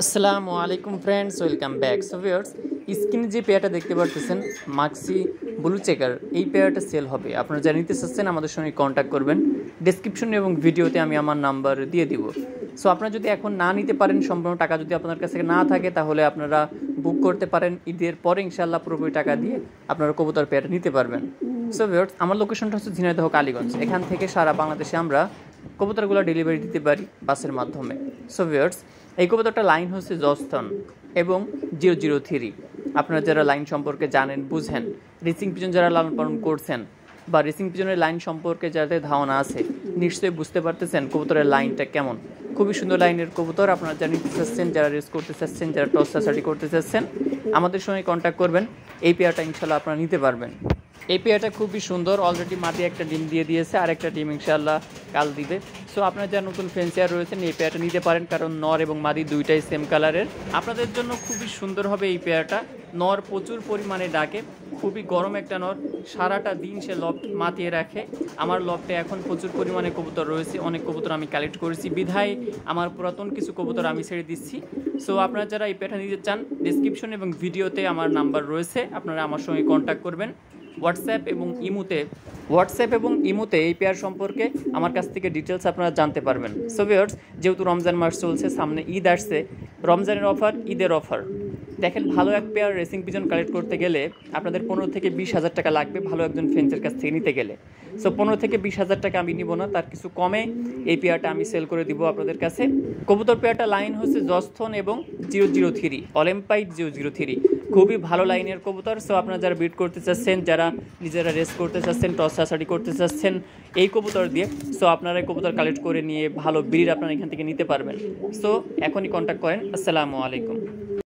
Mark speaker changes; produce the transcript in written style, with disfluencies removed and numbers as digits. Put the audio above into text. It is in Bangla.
Speaker 1: আসসালামু আলাইকুম friends, welcome back. So viewers, স্ক্রিনে যে পেয়ারটা দেখতে পারতেছেন মাক্সি ব্লু চেকার, এই পেয়ারটা সেল হবে। আপনারা যারা নিতে চাচ্ছেন আমাদের সঙ্গে কন্ট্যাক্ট করবেন। ডেসক্রিপশন এবং ভিডিওতে আমি আমার নাম্বার দিয়ে দিব। সো আপনারা যদি এখন না নিতে পারেন, সম্পূর্ণ টাকা যদি আপনার কাছে না থাকে, তাহলে আপনারা বুক করতে পারেন। ঈদের পরে ইনশাআল্লাহ পুরোপুরি টাকা দিয়ে আপনারা কবুতর পেয়ারটা নিতে পারবেন। সো ভিউয়ার্স, আমার লোকেশনটা হচ্ছে ঝিনাইদহ কালীগঞ্জ। এখান থেকে সারা বাংলাদেশে আমরা কবুতরগুলো ডেলিভারি দিতে পারি বাসের মাধ্যমে। সো ভিউয়ার্স, এই কবুতরটা লাইন হচ্ছে জস্তন এবং 003। আপনারা যারা লাইন সম্পর্কে জানেন, বুঝেন, রেসিং পিজন যারা লালন পালন করছেন বা রেসিং পিজনের লাইন সম্পর্কে যাদের ধারণা আছে, নিশ্চয়ই বুঝতে পারতেছেন কবুতরের লাইনটা কেমন। খুবই সুন্দর লাইনের কবুতর। আপনারা যারা নিতে চাচ্ছেন, যারা রেস করতে চাচ্ছেন, যারা টস সার্টি করতে চাচ্ছেন, আমাদের সঙ্গে কন্ট্যাক্ট করবেন। এই পেয়ারটা ইনশাল্লাহ আপনারা নিতে পারবেন। এই পেয়ারটা খুবই সুন্দর। অলরেডি মাটি একটা ডিম দিয়ে দিয়েছে, আর একটা ডিম ইনশাআল্লাহ কাল দিবে। সো আপনারা যারা নতুন ফেন্সিয়ার রয়েছেন, এই পেয়ারটা নিতে পারেন, কারণ নর এবং মাদি দুইটাই সেম কালারের। আপনাদের জন্য খুবই সুন্দর হবে এই পেয়ারটা। নর প্রচুর পরিমাণে ডাকে, খুবই গরম একটা নর। সারাটা দিন সে লফট মাতিয়ে রাখে। আমার লফটে এখন প্রচুর পরিমাণে কবুতর রয়েছে, অনেক কবুতর আমি কালেক্ট করেছি, বিধায় আমার পুরাতন কিছু কবুতর আমি ছেড়ে দিচ্ছি। সো আপনারা যারা এই পেয়ারটা নিতে চান, ডিসক্রিপশন এবং ভিডিওতে আমার নাম্বার রয়েছে, আপনারা আমার সঙ্গে কন্ট্যাক্ট করবেন। হোয়াটসঅ্যাপ এবং ইমুতে এই পেয়ার সম্পর্কে আমার কাছ থেকে ডিটেলস আপনারা জানতে পারবেন। সো ভিউয়ার্স, যেহেতু রমজান মাস চলছে, সামনে ঈদ আসছে, রমজানের অফার, ঈদের অফার। দেখেন, ভালো এক পেয়ার রেসিং পিজন কালেক্ট করতে গেলে আপনাদের 15 থেকে 20 হাজার টাকা লাগবে ভালো একজন ফেন্সের কাছ থেকে নিতে গেলে। সো 15 থেকে 20 হাজার টাকা আমি নিব না, তার কিছু কমে এই পেয়ারটা আমি সেল করে দিব আপনাদের কাছে। কবুতর পেয়ারটা লাইন হচ্ছে জস্থন এবং 003, অলিম্পাইড 003। খুবই ভালো লাইনের কবুতর। সো আপনারা যারা বিট করতে চাচ্ছেন, যারা নিজেরা রেস করতে চাচ্ছেন, টস সাসাড়ি করতে চাচ্ছেন এই কবুতর দিয়ে, সো আপনারা এই কবুতর কালেক্ট করে নিয়ে ভালো ব্রিড আপনারা এখান থেকে নিতে পারবেন। সো এখনই কন্ট্যাক্ট করেন। আসসালামু আলাইকুম।